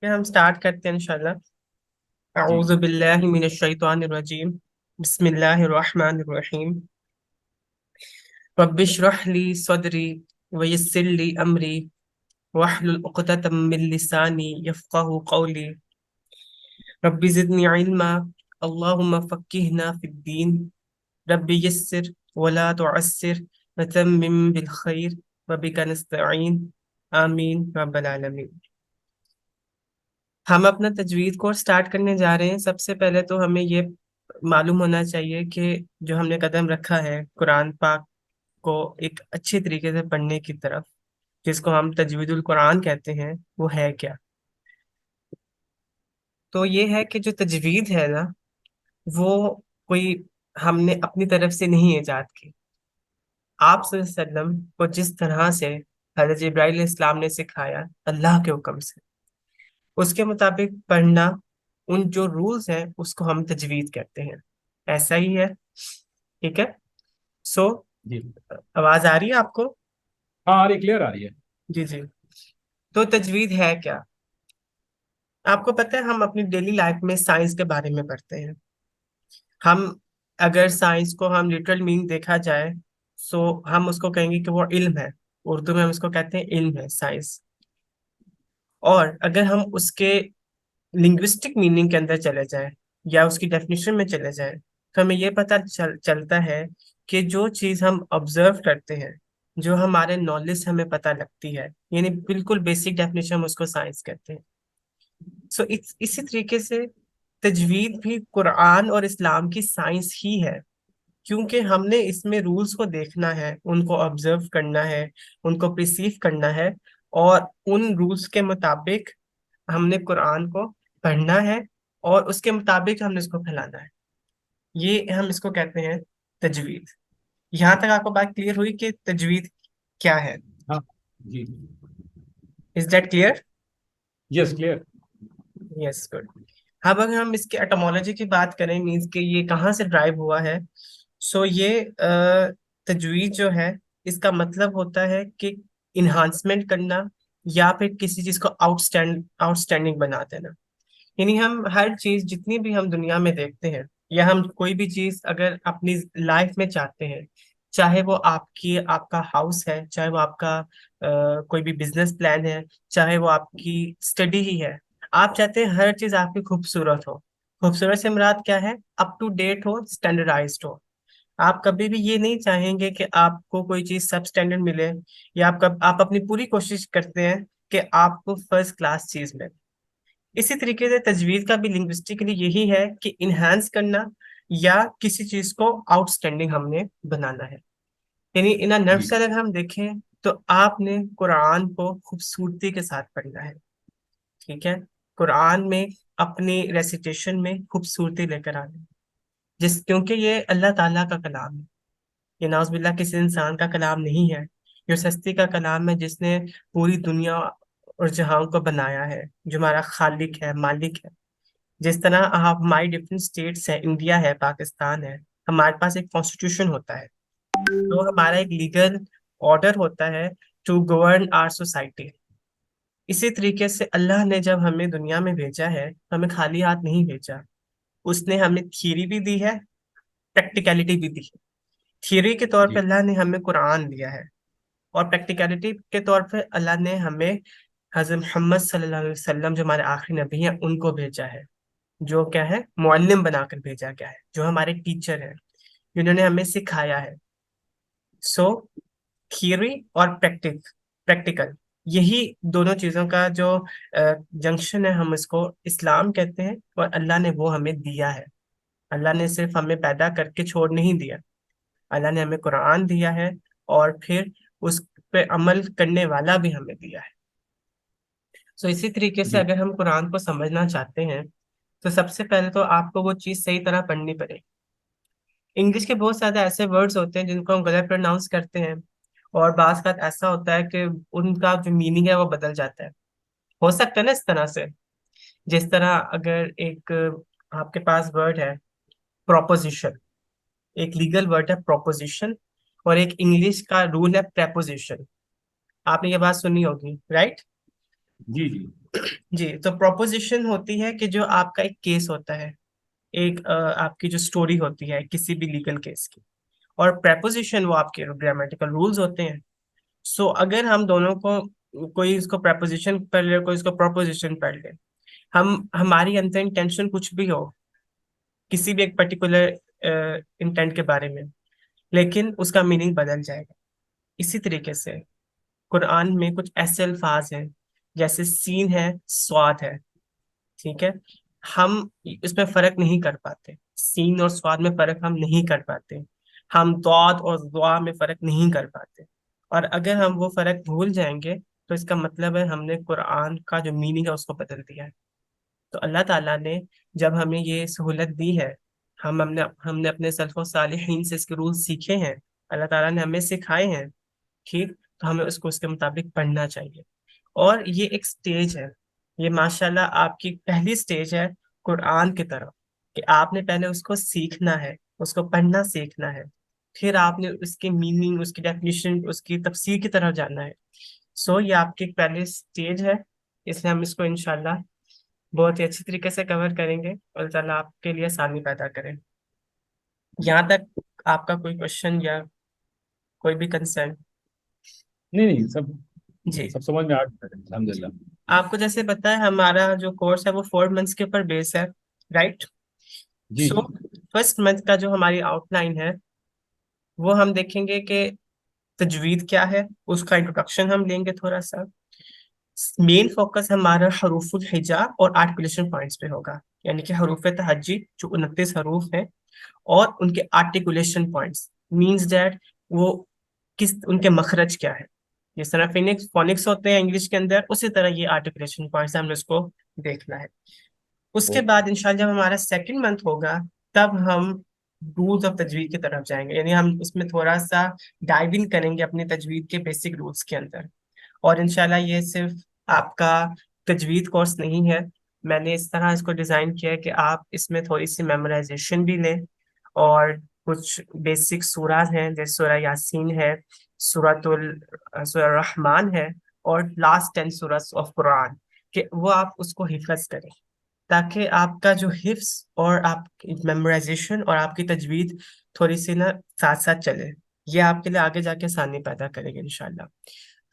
फिर हम स्टार्ट करते हैं इंशाल्लाह। जी। अऊज़ु बिल्लाहि मिनश शैतानिर रजीम। बिस्मिल्लाहिर रहमानिर रहीम। रब्बिश्रह ली सदरी व यस्सिर ली अमरी वहलुल उक़दतम मिन लिसानी यफ़क़हू क़ौली। रब्बि ज़िदनी इल्मा अल्लाहुम्मा फ़क्किहना फ़िद्दीन। रब्बि यस्सिर वला तुअस्सिर वतम्मिम बिल खैर व बिका नस्तईन। आमीन रब्बल आलमीन। हम अपना तजवीज़ कोर्स स्टार्ट करने जा रहे हैं। सबसे पहले तो हमें ये मालूम होना चाहिए कि जो हमने कदम रखा है कुरान पाक को एक अच्छे तरीके से पढ़ने की तरफ, जिसको हम तजवीदुल कुरान कहते हैं, वो है क्या। तो ये है कि जो तजवीद है ना, वो कोई हमने अपनी तरफ से नहीं ईजाद की। आप वसल्लम को जिस तरह से हज़रत जिब्राइल इस्लाम ने सिखाया अल्लाह के हुक्म से, उसके मुताबिक पढ़ना, उन जो रूल्स हैं उसको हम तजवीद कहते हैं। ऐसा ही है। ठीक है। सो जी। आवाज आ रही है आपको? हाँ, आ रही, क्लियर आ रही है। जी जी। तो तजवीद है क्या? आपको पता है हम अपनी डेली लाइफ में साइंस के बारे में पढ़ते हैं। हम अगर साइंस को हम लिटरल मीनिंग देखा जाए, सो हम उसको कहेंगे कि वो इल्म है। उर्दू में हम उसको कहते हैं इल्म है, साइंस। और अगर हम उसके लिंग्विस्टिक मीनिंग के अंदर चले जाएं या उसकी डेफिनेशन में चले जाएं, तो हमें ये पता चलता है कि जो चीज़ हम ऑब्जर्व करते हैं, जो हमारे नॉलेज हमें पता लगती है, यानी बिल्कुल बेसिक डेफिनेशन, हम उसको साइंस कहते हैं। सो इसी तरीके से तजवीद भी कुरान और इस्लाम की साइंस ही है, क्योंकि हमने इसमें रूल्स को देखना है, उनको ऑब्जर्व करना है, उनको प्रिसीव करना है, और उन रूल्स के मुताबिक हमने कुरान को पढ़ना है, और उसके मुताबिक हमने इसको फैलाना है। ये हम इसको कहते हैं तजवीद। यहाँ तक आपको बात क्लियर हुई कि तजवीद क्या है? हाँ। जी। Is that clear? Yes, clear. Yes, good. अब अगर हम इसके एटमोलॉजी की बात करें, मीन्स कि ये कहाँ से ड्राइव हुआ है, सो ये तजवीज जो है, इसका मतलब होता है कि इन्हांसमेंट करना, या फिर किसी चीज को आउटस्टैंडिंग बना देना। यानी हम हर चीज जितनी भी हम दुनिया में देखते हैं, या हम कोई भी चीज अगर अपनी लाइफ में चाहते हैं, चाहे वो आपका हाउस है, चाहे वो आपका कोई भी बिजनेस प्लान है, चाहे वो आपकी स्टडी ही है, आप चाहते हैं हर चीज आपकी खूबसूरत हो। खूबसूरत से मुराद क्या है? अप टू डेट हो, स्टैंडर्डाइज्ड हो। आप कभी भी ये नहीं चाहेंगे कि आपको कोई चीज सब स्टैंडर्ड मिले, या आप अपनी पूरी कोशिश करते हैं कि आपको फर्स्ट क्लास चीज मिले। इसी तरीके से तजवीज का भी लिंग्विस्टिकली यही है कि इनहांस करना, या किसी चीज को आउटस्टैंडिंग हमने बनाना है। यानी इन जी। नर्स अगर हम देखें, तो आपने कुरान को खूबसूरती के साथ पढ़ना है। ठीक है। कुरान में अपनी रेसिटेशन में खूबसूरती लेकर आना है। क्योंकि ये अल्लाह ताला का कलाम है। ये नाउज़ुबिल्लाह किसी इंसान का कलाम नहीं है। ये उस हस्ती का कलाम है जिसने पूरी दुनिया और जहां को बनाया है, जो हमारा खालिक है, मालिक है। जिस तरह आप हमारी डिफरेंट स्टेट्स हैं, इंडिया है, पाकिस्तान है, हमारे पास एक कॉन्स्टिट्यूशन होता है, तो हमारा एक लीगल ऑर्डर होता है टू गवर्न आवर सोसाइटी। इसी तरीके से अल्लाह ने जब हमें दुनिया में भेजा है, तो हमें खाली हाथ नहीं भेजा। उसने हमें थियरी भी दी है, प्रैक्टिकलिटी भी दी है। थियरी के तौर पे जी। अल्लाह ने हमें कुरान दिया है, और प्रैक्टिकलिटी के तौर पे अल्लाह ने हमें हज़रत मोहम्मद सल्लल्लाहु अलैहि वसल्लम, जो हमारे आखिरी नबी हैं, उनको भेजा है। जो क्या है, मुअल्लिम बनाकर भेजा गया है, जो हमारे टीचर हैं, जिन्होंने हमें सिखाया है। सो थियरी और प्रैक्टिकल, यही दोनों चीजों का जो जंक्शन है, हम इसको इस्लाम कहते हैं, और अल्लाह ने वो हमें दिया है। अल्लाह ने सिर्फ हमें पैदा करके छोड़ नहीं दिया, अल्लाह ने हमें कुरान दिया है, और फिर उस पे अमल करने वाला भी हमें दिया है। सो इसी तरीके से जी। अगर हम कुरान को समझना चाहते हैं, तो सबसे पहले तो आपको वो चीज़ सही तरह पढ़नी पड़ेगी। इंग्लिश के बहुत सारे ऐसे वर्ड्स होते हैं जिनको हम गलत प्रोनाउंस करते हैं, और बात बात ऐसा होता है कि उनका जो मीनिंग है वो बदल जाता है। हो सकता है ना इस तरह से, जिस तरह अगर एक आपके पास वर्ड है प्रोपोजिशन, एक लीगल वर्ड है प्रोपोजिशन, और एक इंग्लिश का रूल है प्रेपोजिशन। आपने ये बात सुनी होगी, राइट? जी जी। जी, तो प्रोपोजिशन होती है कि जो आपका एक केस होता है, एक आपकी जो स्टोरी होती है किसी भी लीगल केस की। और प्रेपोजिशन वो आपके ग्रामेटिकल रूल्स होते हैं। सो अगर हम दोनों को, कोई इसको प्रेपोजिशन पढ़ ले, कोई इसको प्रोपोजिशन पढ़ ले, हम हमारी अंदर इंटेंशन कुछ भी हो किसी भी एक पर्टिकुलर इंटेंट के बारे में, लेकिन उसका मीनिंग बदल जाएगा। इसी तरीके से कुरान में कुछ ऐसे अल्फाज हैं, जैसे सीन है, स्वाद है, ठीक है, हम इसमें फर्क नहीं कर पाते, सीन और स्वाद में फर्क हम नहीं कर पाते, हम दौद और दुआ में फर्क नहीं कर पाते। और अगर हम वो फर्क भूल जाएंगे तो इसका मतलब है हमने कुरान का जो मीनिंग है उसको बदल दिया है। तो अल्लाह ताला ने जब हमें ये सहूलत दी है, हमने हमने अपने सल्फ़ो सालिहीन से इसके रूल सीखे हैं, अल्लाह ताला ने हमें सिखाए हैं, ठीक, तो हमें उसको उसके मुताबिक पढ़ना चाहिए। और ये एक स्टेज है, ये माशाल्लाह आपकी पहली स्टेज है कुरान की तरफ, कि आपने पहले उसको सीखना है, उसको पढ़ना सीखना है, फिर आपने उसकी मीनिंग, उसकी डेफिनेशन, उसकी तफसीर की तरफ जाना है। सो ये आपकी पहली स्टेज है, इसलिए हम इसको इंशाल्लाह बहुत ही अच्छी तरीके से कवर करेंगे और ताला आपके लिए आसानी पैदा करें। यहाँ तक आपका कोई क्वेश्चन या कोई भी कंसर्न? नहीं नहीं, सब जी, सब समझ में आ गया अल्हम्दुलिल्लाह। आपको जैसे पता है हमारा जो कोर्स है वो 4 मंथ्स के ऊपर बेस है, राइट? जी सो जी। फर्स्ट मंथ का जो हमारी आउटलाइन है वो हम देखेंगे कि तजवीद क्या है, उसका इंट्रोडक्शन हम लेंगे थोड़ा सा। मेन फोकस हमारा हरूफुल हिजा और आर्टिकुलेशन पॉइंट्स पे होगा, यानी कि हरूफ तहज्जी जो 29 हरूफ हैं, और उनके आर्टिकुलेशन पॉइंट्स, मींस दैट वो किस, उनके मखरज क्या है। जिस तरह फिनिक्स फोनिक्स होते हैं इंग्लिश के अंदर, उसी तरह ये आर्टिकुलेशन पॉइंट्स हमने उसको देखना है। उसके ओके। बाद इंशाल्लाह जब हमारा सेकंड मंथ होगा, तब हम रूल्स ऑफ तजवीद की तरफ जाएंगे, यानी हम उसमें थोड़ा सा डाइव इन करेंगे अपनी तजवीद के बेसिक रूल्स के अंदर। और इंशाल्लाह ये सिर्फ आपका तजवीद कोर्स नहीं है, मैंने इस तरह इसको डिजाइन किया है कि आप इसमें थोड़ी सी मेमोराइजेशन भी लें, और कुछ बेसिक सूरा हैं जैसे सूरा यासीन है, सूरा रहमान है, और लास्ट 10 सूरत ऑफ कुरान, कि वो आप उसको हिफज करें, ताकि आपका जो हिफ्स और आपकी मेमोराइजेशन और आपकी तजवीद थोड़ी सी ना साथ साथ चले। ये आपके लिए आगे जाके आसानी पैदा करेगी इंशाल्लाह।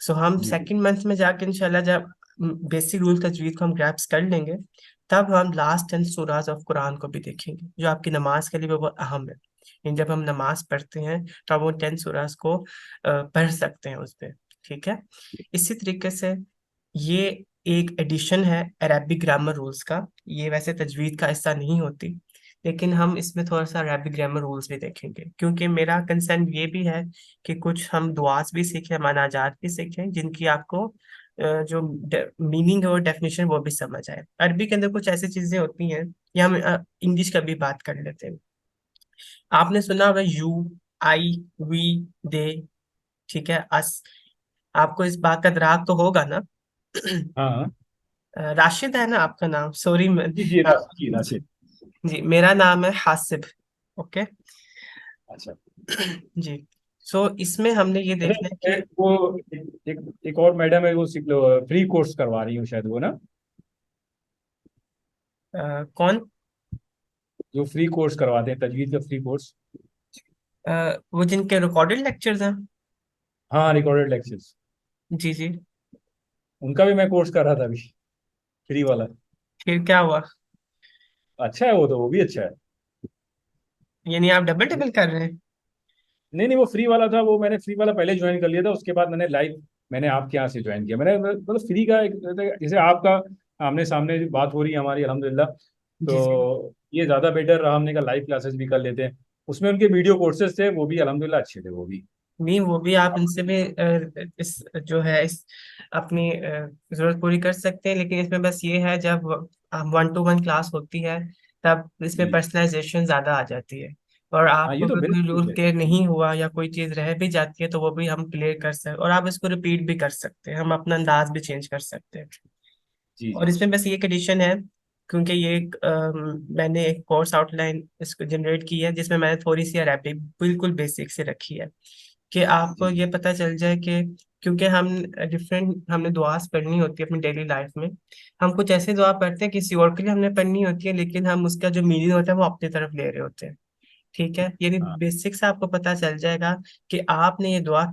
सो हम जी जी। सेकंड मंथ में जाके इंशाल्लाह जब बेसिक रूल तजवीद को हम ग्रैप्स कर लेंगे, तब हम लास्ट 10 सूराज ऑफ कुरान को भी देखेंगे, जो आपकी नमाज के लिए भी बहुत अहम है। इन जब हम नमाज पढ़ते हैं तो हम वो 10 सूराज को पढ़ सकते हैं उस पे, ठीक है। इसी तरीके से ये एक एडिशन है अरबिक ग्रामर रूल्स का, ये वैसे तजवीद का हिस्सा नहीं होती, लेकिन हम इसमें थोड़ा सा अरबिक ग्रामर रूल्स भी देखेंगे, क्योंकि मेरा कंसर्न ये भी है कि कुछ हम दुआस भी सीखें, मनाजात भी सीखें, जिनकी आपको जो मीनिंग है और डेफिनेशन वो भी समझ आए। अरबी के अंदर कुछ ऐसी चीजें होती हैं, या हम इंग्लिश का भी बात कर लेते हैं। आपने सुना होगा यू, आई, वी, दे, ठीक है, अस। आपको इस बात का इदराक तो होगा ना? हाँ हाँ। राशिद है ना आपका नाम? सॉरी मैं, जी जी, अ, जी राशिद। जी मेरा नाम है हासिब। ओके। अच्छा। जी। सो इसमें हमने ये अच्छा, देखना है कि वो एक और मैडम है, वो फ्री कोर्स करवा रही है शायद, वो ना, कौन? जो फ्री कोर्स करवाते हैं, तजवीज का फ्री कोर्स। वो जिनके रिकॉर्डेड लेक्चर्स हैं? हाँ, रिकॉर्डेड लेक्चर्स। जी जी। उनका भी मैं कोर्स कर रहा था अभी, फ्री वाला। फिर क्या हुआ? अच्छा है वो, तो वो भी अच्छा है। यानी आप डबल डबल कर रहे हैं? नहीं नहीं, वो फ्री वाला था, वो मैंने फ्री वाला पहले ज्वाइन कर लिया था, उसके बाद मैंने लाइव, मैंने आपके यहाँ से ज्वाइन किया। मैंने मतलब फ्री का एक, जैसे आपका आमने सामने बात हो रही है हमारी अल्हम्दुलिल्लाह, जी जी। तो ये ज़्यादा बेटर रहा। हमने कहा लाइव क्लासेस भी कर लेते हैं। उसमें उनके वीडियो कोर्सेज थे, वो भी अल्हम्दुलिल्लाह अच्छे थे वो भी। नहीं, वो भी आप इनसे भी इस जो है इस अपनी जरूरत पूरी कर सकते हैं, लेकिन इसमें बस ये है जब 1 to 1 क्लास होती है, तब इसमें जी। पर्सनलाइजेशन ज्यादा आ जाती है। और हाँ, आपको ये तो अगर कोई बेनिफिट रूल है। क्लियर नहीं हुआ या कोई चीज रह भी जाती है तो वो भी हम क्लियर कर सकते, और आप इसको रिपीट भी कर सकते हैं, हम अपना अंदाज भी चेंज कर सकते हैं। जी और जी। इसमें बस ये कंडीशन है, क्योंकि ये मैंने एक कोर्स आउटलाइन इसको जनरेट की है जिसमें मैंने थोड़ी सी अरबिक बिल्कुल बेसिक से रखी है, कि आपको जी ये पता चल जाए कि क्योंकि हम डिफरेंट हमने दुआस पढ़नी होती है अपनी डेली लाइफ में। हम कुछ ऐसे दुआ पढ़ते हैं किसी और के लिए हमने पढ़नी होती है, लेकिन हम उसका जो मीनिंग होता है वो अपनी तरफ ले रहे होते हैं। ठीक है, यानी हाँ। बेसिक से आपको पता चल जाएगा कि आपने ये दुआ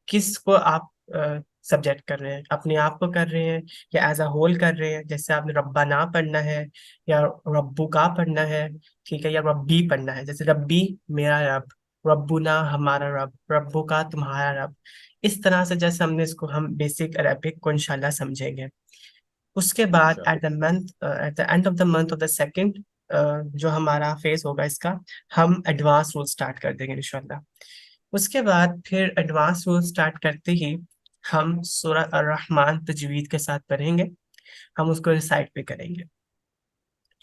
किस को आप सब्जेक्ट कर रहे हैं, अपने आप को कर रहे हैं या एज अ होल कर रहे हैं। जैसे आपने रब्बा ना पढ़ना है या रब्बू का पढ़ना है, ठीक है, या रब्बी पढ़ना है। जैसे रब्बी मेरा रब, रब्बुना हमारा रब, रब्बू का तुम्हारा रब। इस तरह से जैसे हमने इसको हम बेसिक अरबिक को इंशाल्लाह समझेंगे। उसके बाद इंशाल्लाह। At the end of the month of the second जो हमारा फेज होगा इसका, हम एडवांस रूल स्टार्ट कर देंगे इंशाल्लाह। उसके बाद फिर एडवांस रूल स्टार्ट करते ही हम सूरह अर-रहमान तजवीद के साथ पढ़ेंगे। हम उसको रिसाइट भी करेंगे,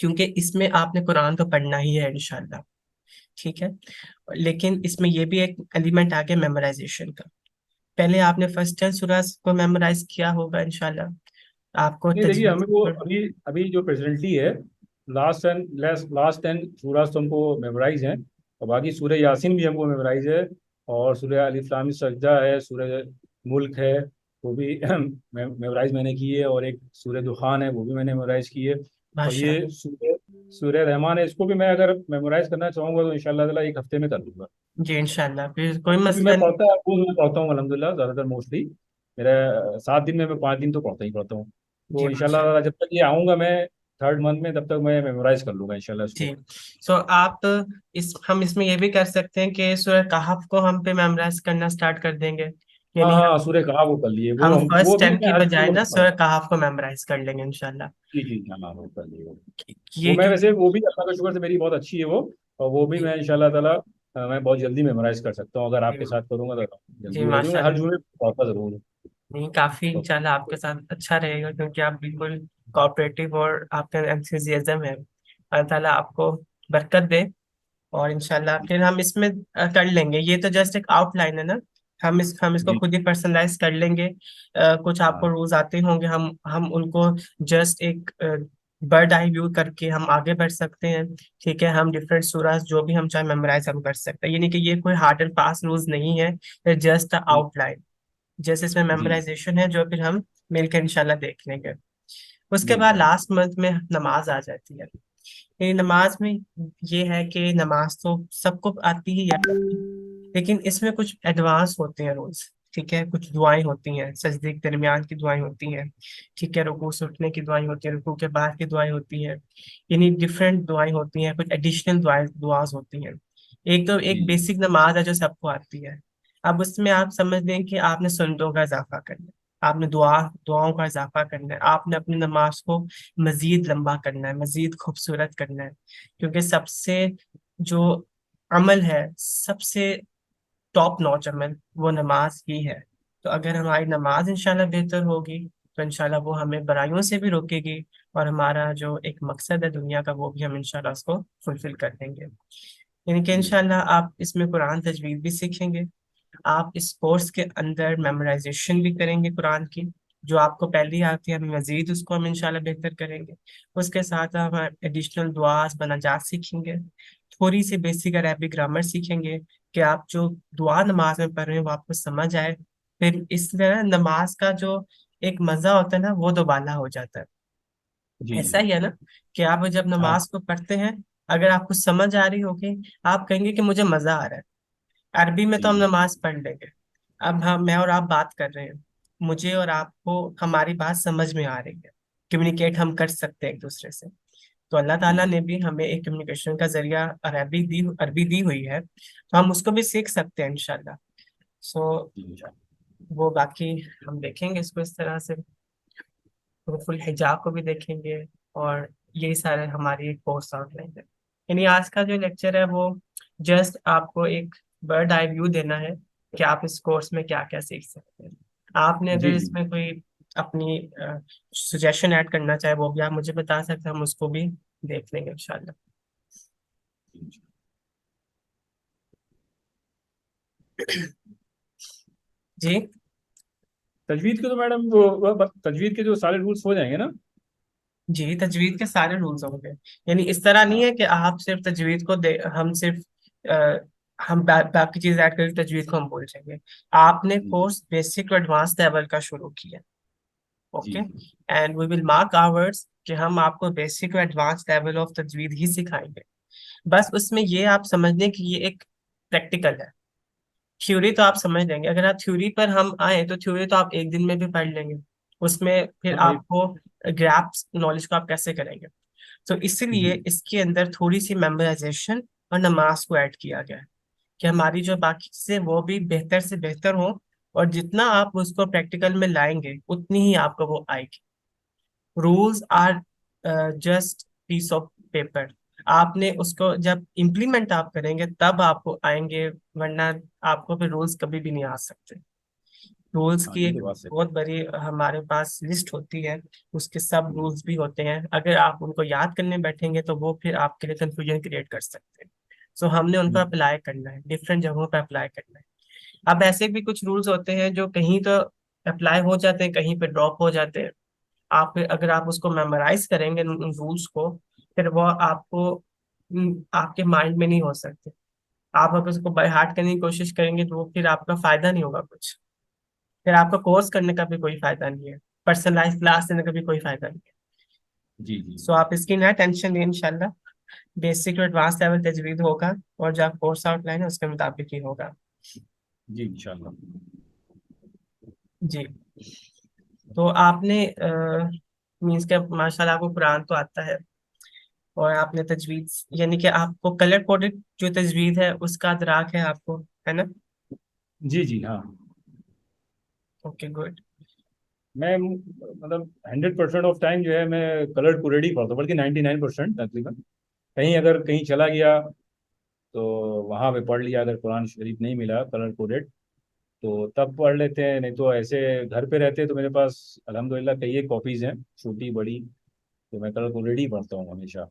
क्योंकि इसमें आपने कुरान तो पढ़ना ही है इंशाल्लाह। ठीक है, लेकिन इसमें ये भी एक एलिमेंट आ गया मेमोराइजेशन का। पहले आपने फर्स्ट 10 सूरह को मेमोराइज किया होगा इंशाल्लाह, आपको नहीं देखिए, तजवीज हमें वो अभी अभी जो प्रेजेंटली है, लास्ट 10 सूरह तो हमको मेमोराइज हैं, और बाकी सूरह यासीन भी हमको मेमोराइज है, और सूरह अलिफ लाम मीम सजदा है, सूरह मुल्क है, वो भी मेमोराइज मैंने की है, और एक सूरह दुखान है वो भी मैंने मेमोराइज की है। और ये माशाल्लाह। सूरह सूरह रहमान है, इसको भी मैं अगर मेमोराइज करना चाहूंगा तो इंशाल्लाह ताला एक हफ्ते में कर लूंगा। जी इंशाल्लाह, फिर कोई वो भी मसला मैं नहीं। पढ़ता वो मैं पढ़ता हूँ अल्हम्दुलिल्लाह, ज़्यादातर मोस्टली मेरा 7 दिन में मैं 5 दिन तो पढ़ता ही पढ़ता हूँ। जी तो इंशाल्लाह माशाल्लाह। ताला जब तक ये आऊँगा मैं थर्ड मंथ में, तब तक मैं मेमोराइज कर लूँगा इंशाल्लाह जी, इसको। सो आप इस हम इसमें ये भी कर सकते हैं कि सूरह कहफ को हम पे मेमोराइज करना स्टार्ट कर देंगे। हाँ यानी हाँ, सूर्य कहा वो कर लिए, वो हम वो फर्स्ट भी 10 की मैं हर बजाय जगह ना पढ़ता सूरह हूँ। कहफ को मेमोराइज कर लेंगे इंशाल्लाह। जी जी, हाँ हाँ, वो कर लिए वो। ये मैं वैसे क्योंकि वो भी अल्लाह का शुक्र से मेरी बहुत अच्छी है वो, और वो भी जी मैं इंशाल्लाह ताला मैं बहुत जल्दी मेमोराइज कर सकता हूँ, अगर जी आपके साथ करूँगा तो जी जल्दी हो जाएगी। मैं हर माशाल्लाह। जुमे पढ़ता जरूर हूँ। नहीं, काफी तो इंशाल्लाह आपके साथ अच्छा रहेगा, क्योंकि आप बिल्कुल कोऑपरेटिव और आपका एंथुजियाज्म है। अल्लाह ताला आपको बरकत दे। और इंशाल्लाह फिर हम इसमें कर लेंगे। ये तो जस्ट एक आउटलाइन है ना, हम इसको जी। खुद ही पर्सनलाइज कर लेंगे। कुछ आपको हाँ रूल्स आते होंगे, हम उनको जस्ट एक बर्ड आई व्यू करके हम आगे बढ़ सकते हैं। ठीक है, हम डिफरेंट सूराज जो भी हम चाहे मेमोराइज हम कर सकते हैं, यानी कि ये कोई हार्ड एंड फास्ट रूल्स नहीं है, जस्ट जी आउटलाइन। जैसे इसमें जी मेमोराइजेशन है जो फिर हम मिलकर इंशाल्लाह देख लेंगे। उसके जी बाद इंशाल्लाह। लास्ट मंथ में नमाज आ जाती है। ये नमाज में ये है कि नमाज तो सबको आती ही है, लेकिन इसमें कुछ एडवांस होते हैं रूल्स। ठीक है, कुछ दुआएं होती हैं, सजदे के दरमियान की दुआएं होती हैं। ठीक है, रुकू से उठने की दुआएं होती हैं, रुकू के बाद की दुआएं होती हैं। यानी डिफरेंट दुआएं होती हैं, कुछ एडिशनल दुआज होती हैं। एक तो जी एक बेसिक नमाज है जो सबको आती है। अब उसमें आप समझ लें कि आपने सुन्नतों का इजाफा करना है, आपने दुआओं का इजाफा करना है, आपने अपनी नमाज को मजीद लंबा करना है, मजीद खूबसूरत करना है। क्योंकि सबसे जो अमल है, सबसे टॉप नॉच अमल वो नमाज ही है। तो अगर हमारी नमाज इंशाल्लाह बेहतर होगी तो इंशाल्लाह वो हमें बुराइयों से भी रोकेगी, और हमारा जो एक मकसद है दुनिया का वो भी हम इंशाल्लाह उसको फुलफिल कर देंगे। यानी कि जी इंशाल्लाह आप इसमें कुरान तजवीद भी सीखेंगे। आप इस कोर्स के अंदर मेमोराइजेशन भी करेंगे कुरान की, जो आपको पहले ही आती है, हम मजीद उसको हम इंशाल्लाह बेहतर करेंगे। उसके साथ हम एडिशनल दुआस बनाजात सीखेंगे, थोड़ी सी बेसिक अरबिक ग्रामर सीखेंगे, कि आप जो दुआ नमाज में पढ़ रहे हैं वो आपको समझ आए। फिर इसलिए ना नमाज का जो एक मजा होता है ना वो दोबाला हो जाता है। जी ऐसा जी। ही है ना, कि आप जब हाँ नमाज को पढ़ते हैं, अगर आपको समझ आ रही होगी, आप कहेंगे कि मुझे मजा आ रहा है। अरबी में तो हम जी नमाज पढ़ लेंगे। अब हम मैं और आप बात कर रहे हैं, मुझे और आपको हमारी बात समझ में आ रही है, कम्युनिकेट हम कर सकते हैं एक दूसरे से। तो अल्लाह ताला जी ने भी हमें एक कम्युनिकेशन का जरिया अरबी दी हुई है, तो हम उसको भी सीख सकते हैं इंशाल्लाह। सो जी इंशाल्लाह। वो बाकी हम देखेंगे इसको इस तरह से, तो फुल हिजाब को भी देखेंगे। और यही सारे हमारी कोर्स आउटलाइन है। यानी आज का जो लेक्चर है वो जस्ट आपको एक बर्ड आई व्यू देना है कि आप इस कोर्स में क्या क्या सीख सकते हैं। आपने अगर जी जी इसमें कोई अपनी सजेशन ऐड करना चाहे वो भी आप मुझे बता सकते हैं, हम उसको भी देख लेंगे इंशाल्लाह। जी। जी तजवीद के तो मैडम तजवीद के जो सारे रूल्स हो जाएंगे ना। जी, तजवीद के सारे रूल्स होंगे। यानी इस तरह नहीं हाँ है कि आप सिर्फ तजवीद को दे, हम सिर्फ हम बाकी चीज ऐड करके तजवीज को हम बोल जाएंगे। आपने जी course basic to advance level का शुरू किया। जी ओके। जी and we will mark ours कि हम आपको basic to advance level of तजवीज ही सिखाएंगे। बस उसमें ये आप समझ लें कि ये एक प्रैक्टिकल है। थ्योरी तो आप समझ लेंगे, अगर आप थ्योरी पर हम आए तो थ्योरी तो आप एक दिन में भी पढ़ लेंगे। उसमें फिर हाँ एक आपको ग्रैप्स नॉलेज को आप कैसे करेंगे। तो इसीलिए जी इसके अंदर थोड़ी सी मेमोराइजेशन और नमाज को ऐड किया गया है कि हमारी जो बाकी चीजें वो भी बेहतर से बेहतर हो। और जितना आप उसको प्रैक्टिकल में लाएंगे उतनी ही आपको वो आएगी। Rules are just piece of paper. आपने उसको जब इम्प्लीमेंट आप करेंगे तब आपको आएंगे, वरना आपको फिर रूल्स कभी भी नहीं आ सकते। रूल्स हाँ की ये एक तो बात सही। बहुत बड़ी हमारे पास लिस्ट होती है। उसके सब हम्म, रूल्स भी होते हैं, अगर आप उनको याद करने बैठेंगे तो वो फिर आपके लिए कंफ्यूजन क्रिएट कर सकते हैं। सो हमने उनको हम्म, अप्लाई करना है, डिफरेंट जगहों पे अप्लाई करना है। अब ऐसे भी कुछ रूल्स होते हैं जो कहीं तो अप्लाई हो जाते हैं, कहीं पे ड्रॉप हो जाते हैं। आप अगर आप उसको मेमोराइज करेंगे उन रूल्स को, फिर वो आपको आपके माइंड में नहीं हो सकते। आप अगर उसको बाय हार्ट करने की कोशिश करेंगे तो वो फिर आपका फायदा नहीं होगा कुछ। फिर आपका कोर्स करने का भी कोई फायदा नहीं है, पर्सनलाइज क्लास देने का भी कोई फायदा नहीं है। जी जी सो आप इसकी ना टेंशन लें, इंशाल्लाह बेसिक टू एडवांस लेवल तजवीज होगा। और जो कोर्स आउटलाइन है उसके मुताबिक ही होगा। जी इंशाल्लाह। जी। तो आपने मीन्स के माशाल्लाह आपको कुरान तो आता है, और आपने तजवीज यानी कि आपको कलर कोडेड जो तजवीज है उसका अदराक है आपको, है ना। जी जी हाँ। Okay good. मैं मतलब 100% ऑफ टाइम जो है मैं कलर कोडेड ही पढ़ता हूँ, बल्कि 99% तकरीबन। कहीं अगर कहीं चला गया तो वहाँ पे पढ़ लिया, अगर कुरान शरीफ नहीं मिला कलर कोडेड तो तब पढ़ लेते हैं, नहीं तो ऐसे घर पे रहते हैं तो मेरे पास अल्हम्दुलिल्लाह कई एक कॉपीज हैं, छोटी बड़ी। तो मैं कलर कोडेड ही पढ़ता हूँ हमेशा।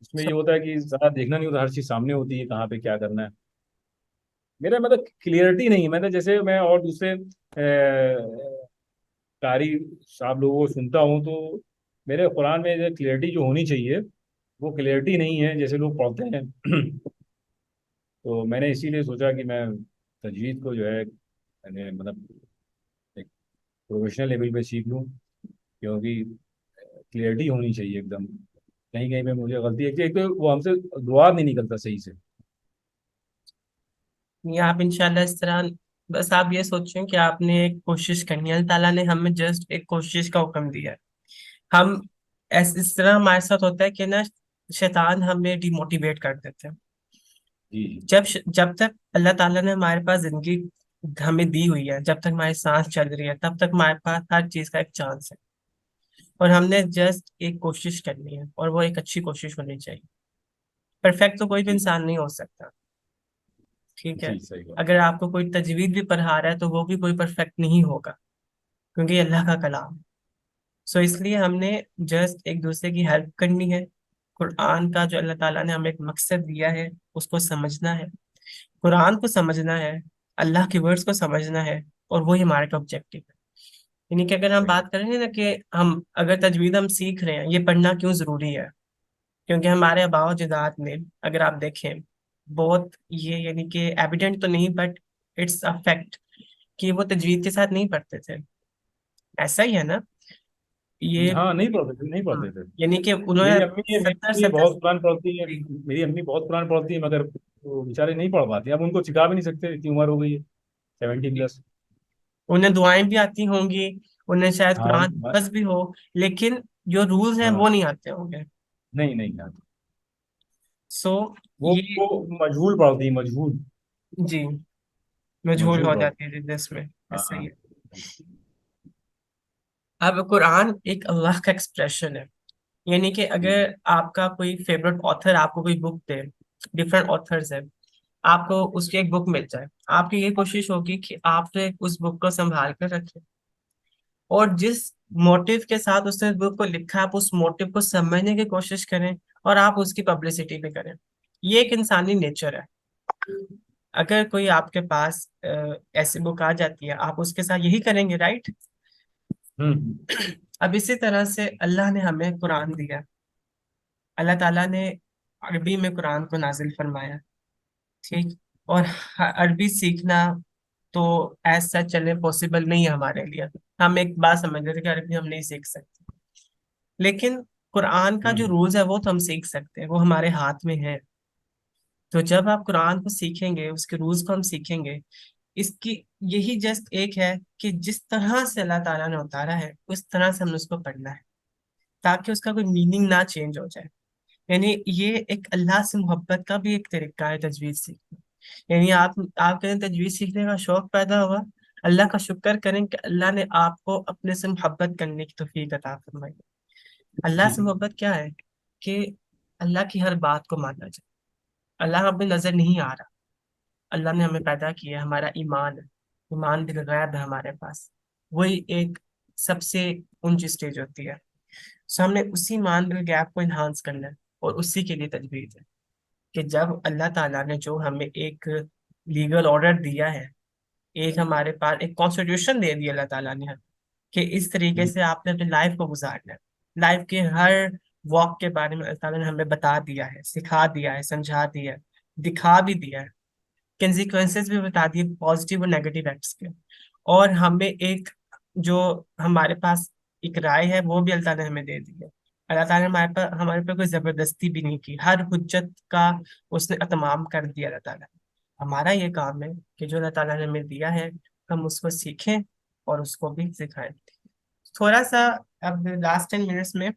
उसमें ये होता है कि ज़्यादा देखना नहीं होता, हर चीज़ सामने होती है कहाँ पे क्या करना है। मेरा मतलब क्लियरिटी नहीं है, मतलब जैसे मैं और दूसरे कारी साहब लोगों को सुनता हूँ तो मेरे कुरान में जो क्लियरिटी जो होनी चाहिए वो क्लियरिटी नहीं है जैसे लोग पढ़ते हैं। तो मैंने इसीलिए सोचा कि मैं तजवीज़ को जो है मैंने मतलब एक प्रोफेशनल लेवल पे सीख लूँ, क्योंकि क्लियरिटी होनी चाहिए एकदम। कहीं कहीं पे मुझे गलती है कि एक तो वो हमसे दुआ नहीं निकलता सही से। ये आप इंशाल्लाह इस तरह, बस आप ये सोचें कि आपने एक कोशिश करनी है। अल्लाह ताला ने हमें जस्ट एक कोशिश का हुक्म दिया है। हम इस तरह हमारे साथ होता है कि ना, शैतान हमें डिमोटिवेट कर देते हैं। जी जब तक अल्लाह ताला ने हमारे पास जिंदगी हमें दी हुई है, जब तक हमारी सांस चल रही है, तब तक हमारे पास हर चीज का एक चांस है। और हमने जस्ट एक कोशिश करनी है, और वो एक अच्छी कोशिश होनी चाहिए। परफेक्ट तो कोई भी जी इंसान नहीं हो सकता। ठीक है। जी सही बात। अगर आपको कोई तजवीज भी पढ़ा रहा है तो वो भी कोई परफेक्ट नहीं होगा, क्योंकि ये अल्लाह का कलाम है। सो इसलिए हमने जस्ट एक दूसरे की हेल्प करनी है। कुरान का जो अल्लाह ताला ने हमें एक मकसद दिया है उसको समझना है, कुरान को समझना है, अल्लाह के वर्ड्स को समझना है। और वही हमारे का ऑब्जेक्टिव है। यानी कि अगर हम सही बात बात। करेंगे ना कि हम अगर तजवीद हम सीख रहे हैं, ये पढ़ना क्यों जरूरी है। क्योंकि हमारे आबाओ अजदाद में अगर आप देखें, बहुत ये यानी कि एविडेंट तो नहीं, बट इट्स अ फैक्ट कि वो तजवीद के साथ नहीं पढ़ते थे। ऐसा ही है ना ये। हाँ नहीं पढ़ते थे, नहीं पढ़ते थे। यानी कि उन्होंने मेरी अम्मी मेरी सत्तर अम्मी सत्तर। बहुत कुरान पढ़ती है। मेरी अम्मी बहुत कुरान पढ़ती है, मगर वो बेचारे नहीं पढ़ पाती। अब उनको सिखा भी नहीं सकते, इतनी उम्र हो गई है, 70+। उन्हें दुआएं भी आती होंगी, उन्हें शायद हाँ कुरान बस भी हो, लेकिन जो रूल्स हैं हाँ वो नहीं आते होंगे। नहीं नहीं यार। सो ये वो मजहूल पढ़ती है, मजहूल। जी, मजबूर मजहूल हो पढ़ती। जाती है जिसमें हाँ ऐसा ही हाँ है। अब कुरान एक अल्लाह का एक्सप्रेशन है। यानी कि जी अगर आपका कोई फेवरेट ऑथर आपको कोई बुक दे, डिफरेंट ऑथर्स है, आपको उसकी एक बुक मिल जाए, आपकी ये कोशिश होगी कि आप तो उस बुक को संभाल कर रखें, और जिस मोटिव के साथ उसने बुक को लिखा आप उस मोटिव को समझने की कोशिश करें, और आप उसकी पब्लिसिटी भी करें। ये एक इंसानी नेचर है। अगर कोई आपके पास ऐसी बुक आ जाती है, आप उसके साथ यही करेंगे, राइट। हम्म अब इसी तरह से अल्लाह ने हमें कुरान दिया। अल्लाह ताला ने अरबी में कुरान को नाजिल फरमाया। ठीक। और अरबी सीखना तो एज सच चलने पॉसिबल नहीं है हमारे लिए। हम एक बात समझ रहे थे कि अरबी हम नहीं सीख सकते, लेकिन कुरान का जो हम्म। रूल्स है वो तो हम सीख सकते हैं, वो हमारे हाथ में है। तो जब आप कुरान को सीखेंगे, उसके रूल्स को हम सीखेंगे, इसकी यही जस्ट एक है कि जिस तरह से अल्लाह ताला ने उतारा है उस तरह से हमने उसको पढ़ना है, ताकि उसका कोई मीनिंग ना चेंज हो जाए। यानी ये एक अल्लाह से मोहब्बत का भी एक तरीका है तजवीज सीखना। यानी आप कहें तजवीज सीखने का शौक पैदा हुआ, अल्लाह का शुक्र करें कि अल्लाह ने आपको अपने से मोहब्बत करने की तौफीक अता फरमाई। अल्लाह जी से मोहब्बत क्या है कि अल्लाह की हर बात को माना जाए। अल्लाह हमें नजर नहीं आ रहा, अल्लाह ने हमें पैदा किया है, हमारा ईमान है, ईमान बिल गैब है हमारे पास। वही एक सबसे ऊंची स्टेज होती है। सो हमने उसी ईमान बिल गैब को इन्हांस करना है, और उसी के लिए तजवीज है कि जब अल्लाह ताला ने जो हमें एक लीगल ऑर्डर दिया है, एक हमारे पास एक कॉन्स्टिट्यूशन दे दिया अल्लाह ताला ने, कि इस तरीके जी से आपने अपनी लाइफ को गुजारना है। लाइफ के हर वॉक के बारे में अल्लाह ताला ने हमें बता दिया है, सिखा दिया है, समझा दिया है, दिखा भी दिया है, कंसिक्वेंसेस भी बता दिए पॉजिटिव और नेगेटिव एक्ट्स के। और हमें एक जो हमारे पास एक राय है वो भी अल्लाह ताला ने हमें दे दी है। अल्लाह ताला ने हमारे पे कोई जबरदस्ती भी नहीं की, हर हुज्जत का उसने अतमाम कर दिया अल्लाह ताला ने। हमारा ये काम है कि जो अल्लाह ताला ने हमें दिया है हम उसको सीखें और उसको भी सिखाएं। थोड़ा सा अब लास्ट 10 मिनट्स में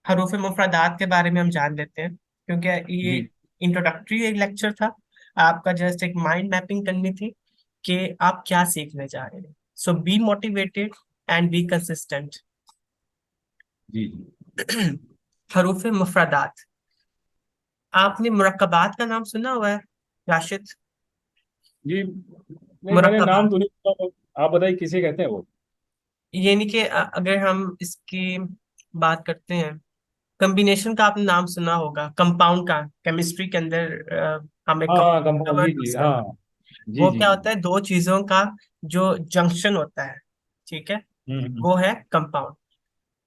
हरूफ मुफरदात के बारे में हम जान लेते हैं, क्योंकि ये जी इंट्रोडक्टरी एक लेक्चर था। आपका जस्ट एक माइंड मैपिंग करनी थी कि आप क्या सीखने जा रहे हैं। So be motivated and be consistent. जी हरूफ मुफरदात, आपने मुरक्कबात का नाम सुना हुआ है राशिद? जी। नहीं, मैंने नाम मुरक्कबात, तो नहीं सुना। आप बताइए किसे कहते हैं वो। ये नहीं कि अगर हम इसकी बात करते हैं, कॉम्बिनेशन का आपने नाम सुना होगा, कंपाउंड का, केमिस्ट्री के अंदर हम एक हाँ हाँ, कंपाउंड का कंपाउंड, जी वर्ड यूज जी हाँ। करते हैं। जी वो जी क्या जी। होता है, दो चीजों का जो जंक्शन होता है, ठीक है, हम्म। वो है कंपाउंड।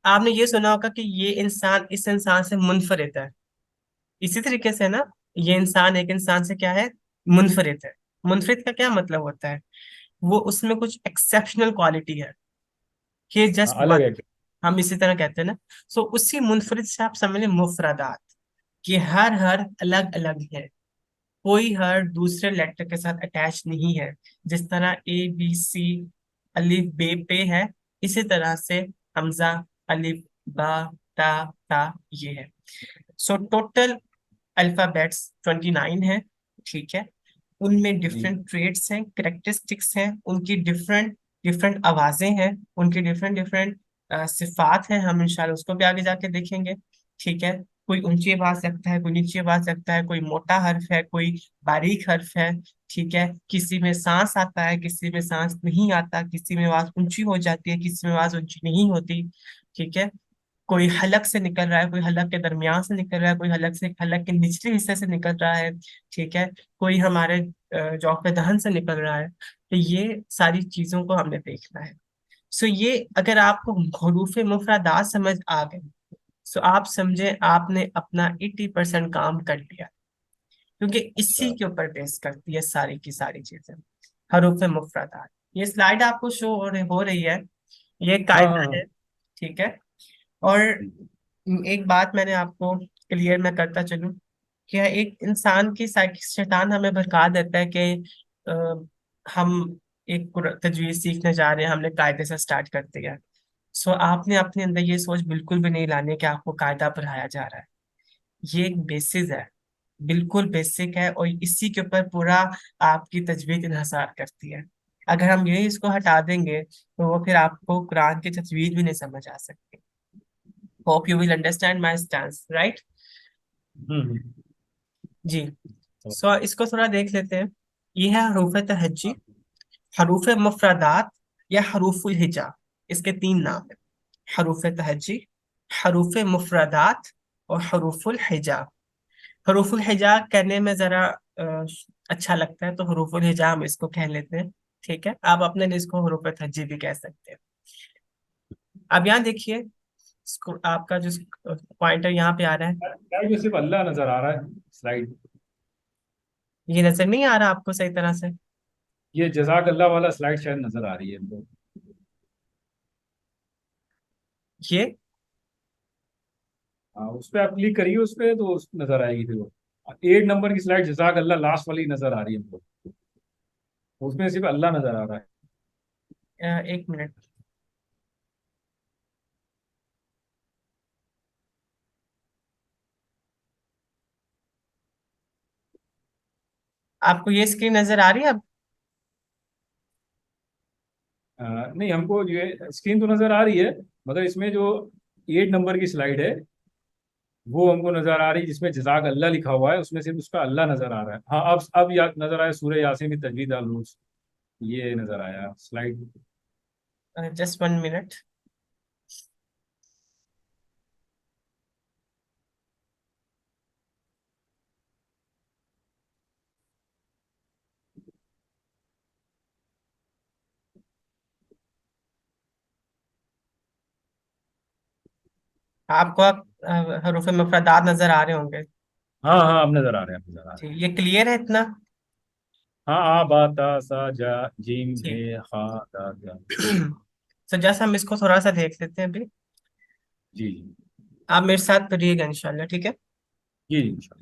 आपने ये सुना होगा कि ये इंसान इस इंसान से मुनफरिद है। इसी तरीके से ना, ये इंसान एक इंसान से क्या है, मुनफरिद है। मुनफरिद का क्या मतलब होता है, वो उसमें कुछ एक्सेप्शनल क्वालिटी है, कि हाँ, जस्ट वन। अलग है। हम इसी तरह कहते हैं ना। सो उसी मुनफरिद से आप समझ लें मुफरदात, कि हर हर अलग अलग है, कोई हर दूसरे लेटर के साथ अटैच नहीं है। जिस तरह ए बी सी अलिफ बे पे है, इसी तरह से हमजा अलिफ बा ता ता ये है। सो टोटल अल्फाबेट्स 29 है, ठीक है। उनमें जी डिफरेंट ट्रेड्स हैं, करेक्टरिस्टिक्स हैं, उनकी डिफरेंट डिफरेंट आवाजें हैं, उनकी डिफरेंट डिफरेंट सिफात हैं। हम इंशाल्लाह उसको भी आगे जाके देखेंगे, ठीक है। कोई ऊंची आवाज रखता है, कोई नीची आवाज रखता है, कोई मोटा हर्फ है, कोई बारीक हर्फ है, ठीक है। किसी में सांस आता है, किसी में सांस नहीं आता, किसी में आवाज ऊंची हो जाती है, किसी में आवाज ऊंची नहीं होती, ठीक है। कोई हलक से निकल रहा है, कोई हलक के दरमियान से निकल रहा है, कोई हलक के निचले हिस्से से निकल रहा है, ठीक है। कोई हमारे जौफ दहन से निकल रहा है। तो ये सारी चीजों को हमने देखना है। सो ये अगर आपको हरूफ मुफरदात समझ आ गए, सो आप समझे आपने अपना 80% काम कर लिया, क्योंकि इसी अच्छा। के ऊपर बेस करती है सारी की सारी चीजें। हरूफ मुफरदात, ये स्लाइड आपको शो हो रही है, ये हाँ हाँ कायदा हाँ। है, ठीक है। और जी। एक बात मैंने आपको क्लियर मैं करता चलूं, कि एक इंसान की शैतान हमें भड़का देता है कि हम एक तजवीज सीखने जा रहे हैं, हमने कायदे से स्टार्ट कर दिया। सो आपने अपने अंदर ये सोच बिल्कुल भी नहीं लानी कि आपको कायदा पढ़ाया जा रहा है। ये एक बेसिस है, बिल्कुल बेसिक है, और इसी के ऊपर पूरा आपकी तजवीज इन्हसार करती है। अगर हम यही इसको हटा देंगे तो वो फिर आपको कुरान की तजवीज भी नहीं समझ आ सकती। Hope you will understand my stand, right? Hmm. जी। सो इसको थोड़ा देख लेते हैं। ये है हरूफ तहज्जी, हरूफ मुफरदात, या हरूफुल हिजा। इसके तीन नाम है, हरूफ तहज्जी, हरूफ मुफरदात और हरूफुल हिजा। हरूफुल हिजा कहने में जरा अ, अच्छा लगता है, तो हरूफुल हिजा हम इसको कह लेते हैं, ठीक है। आप अपने लिए इसको हरूफ तहज्जी भी कह सकते हैं। अब यहाँ देखिए, आपका जो पॉइंटर यहाँ पे आ रहा है, स्लाइड में सिर्फ अल्लाह नजर आ रहा है। स्लाइड, ये नजर नहीं आ रहा आपको सही तरह से? ये जजाक अल्लाह वाला स्लाइड शायद नजर आ रही है हमको। ये हाँ, उस पर आप क्लिक करिए, उस पर तो नजर आएगी फिर वो 8 नंबर की स्लाइड जजाक अल्लाह लास्ट वाली नजर आ रही है हमको। उसमें सिर्फ अल्लाह नजर आ रहा है। एक मिनट। आपको ये स्क्रीन नजर आ रही है अब? नहीं, हमको ये स्क्रीन तो नजर आ रही है, मगर इसमें जो 8 नंबर की स्लाइड है वो हमको नजर आ रही है, जिसमें जजाक अल्लाह लिखा हुआ है, उसमें सिर्फ उसका अल्लाह नजर आ रहा है। हाँ, अब नजर आया, सूरह यासीन में तजवीद अल रूज, ये नजर आया स्लाइड। Just 1 minute. आपको अब हरूफ मुफरदात नजर आ रहे होंगे। हाँ हाँ, अब नजर आ रहे हैं, अब नजर आ रहे ठीक, हैं। ये क्लियर है इतना? हाँ, आ बा ता सा जा जीम हे ठीक। हा दा जा। तो जैसे हम इसको थोड़ा सा देख लेते हैं अभी। जी जी। आप मेरे साथ पढ़िएगा इंशाल्लाह, ठीक है? जी जी, इंशाल्लाह।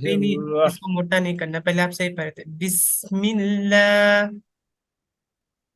नहीं नहीं, इसको मोटा नहीं करना, पहले आप सही पढ़े थे। बिस्मिल्लाह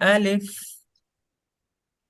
अलिफ,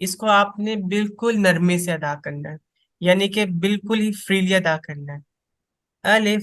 इसको आपने बिल्कुल नरमी से अदा करना है, यानी कि बिल्कुल ही फ्रीली अदा करना है। अलिफ,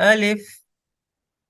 अलिफ,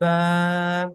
बा।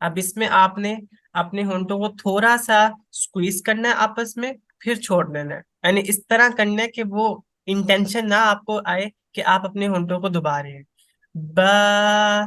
अब इसमें आपने अपने होंठों को थोड़ा सा स्क्वीज करना है आपस में, फिर छोड़ देना है। यानी इस तरह करना है कि वो इंटेंशन ना आपको आए कि आप अपने होंठों को दबा रहे हैं। बा,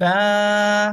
बा।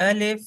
अलिफ,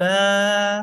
बा,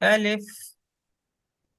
अलिफ,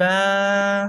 बा,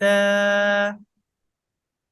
ता।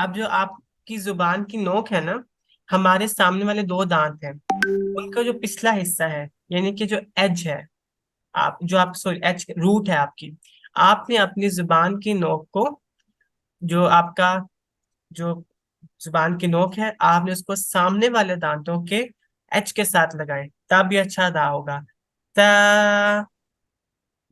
अब जो आपकी जुबान की नोक है ना, हमारे सामने वाले दो दांत हैं, उनका जो पिछला हिस्सा है, यानी कि जो एज है, आप जो आप सॉरी एच रूट है आपकी, आपने अपनी जुबान की नोक को, जो आपका जो जुबान की नोक है, आपने उसको सामने वाले दांतों के एच के साथ लगाए, तब ये अच्छा अदा होगा। ता,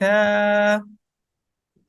ता।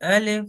अलिफ,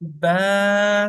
बा,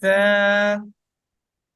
ता।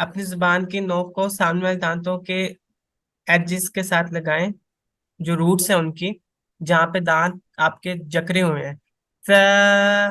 अपनी जुबान की नोक को सामने वाले दांतों के एडजेस के साथ लगाएं, जो रूट्स हैं उनकी, जहाँ पे दांत आपके जकड़े हुए हैं। ता,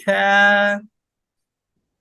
ता।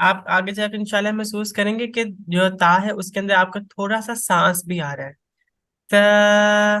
आप आगे जाकर इंशाल्लाह महसूस करेंगे कि जो ता है उसके अंदर आपका थोड़ा सा सांस भी आ रहा है। ता,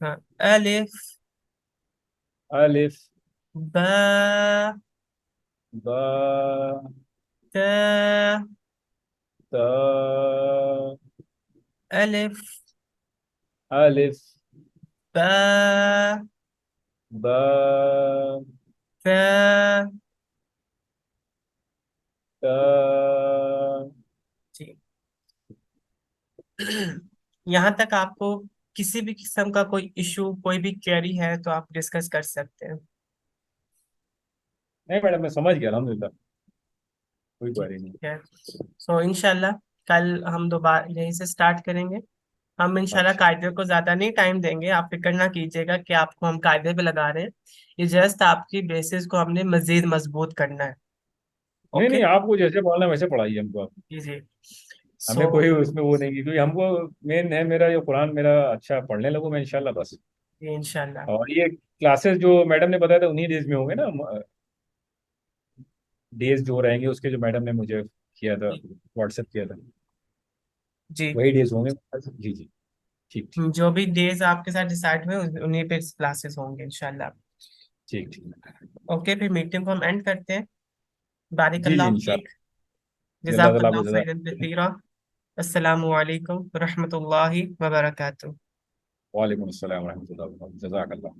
हाँ, अलिफ, अलिफ, बा, बा, ता, ता, अलिफ, अलिफ, बा, बा, ता। ता। जी। यहाँ तक आपको किसी भी किस्म का कोई इशू, कोई भी क्वेरी है तो आप डिस्कस कर सकते हैं। नहीं मैडम, मैं समझ गया अल्हम्दुलिल्लाह, कोई जी क्वेरी नहीं। ठीक है। सो इंशाल्लाह कल हम दोबारा यहीं से स्टार्ट करेंगे। हम इंशाल्लाह अच्छा। कायदे को ज्यादा नहीं टाइम देंगे, आप फिक्र ना कीजिएगा कि आपको हम कायदे पे लगा रहे हैं। ये जस्ट आपकी बेसिस को हमने मजीद मजबूत करना है। नहीं ओके। नहीं, आपको जैसे पढ़ना है वैसे पढ़ाइए हमको आप। जी जी। सो हमें कोई उसमें वो नहीं की, क्योंकि हमको मेन है मेरा ये कुरान मेरा अच्छा पढ़ने लगूँ मैं इंशाल्लाह बस। इंशाल्लाह। और ये क्लासेस जो मैडम ने बताया था उन्हीं डेज में होंगे ना, डेज जो रहेंगे उसके, जो मैडम ने मुझे किया था, जी व्हाट्सएप किया था, जी। वही डेज होंगे। जी जी। ठीक ठीक। जो भी डेज आपके साथ डिसाइड हुए उन्हीं पे क्लासेस होंगे इंशाल्लाह। ठीक ठीक। ओके, फिर मीटिंग को हम एंड करते हैं। जी जी बारिकल्लाह फीक। इंशाल्लाह। अल्लाह ताला जज़ाकल्लाह आपको जज़ा। खैरन कसीरा। अस्सलामु अलैकुम रहमतुल्लाहि व बरकातुहू। वालेकुम अस्सलाम वरहमतुल्लाहि वबरकातुहू। जज़ाकल्लाह।